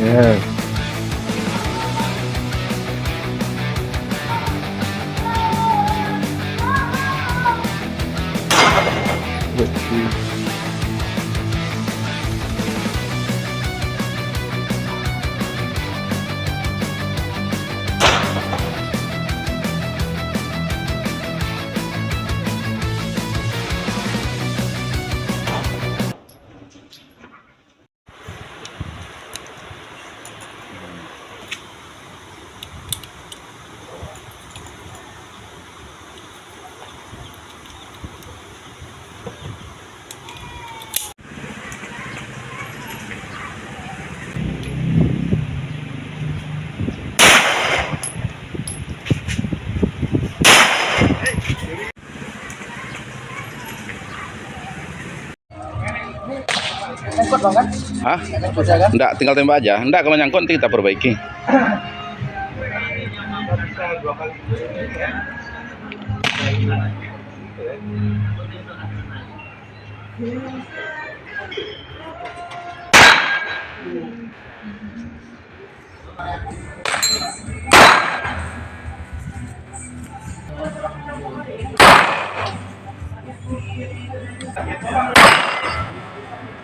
Ya. Betul. Nyangkut bang kan? Hah? Nyangkut ya kan? Enggak, tinggal tembak aja. Enggak, kalau nyangkut nanti kita perbaiki.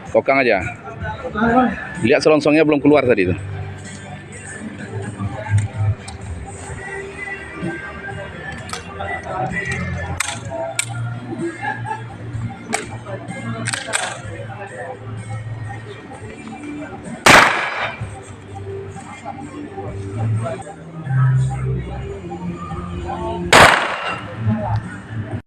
Kokang aja. Lihat selongsongnya belum keluar tadi tuh.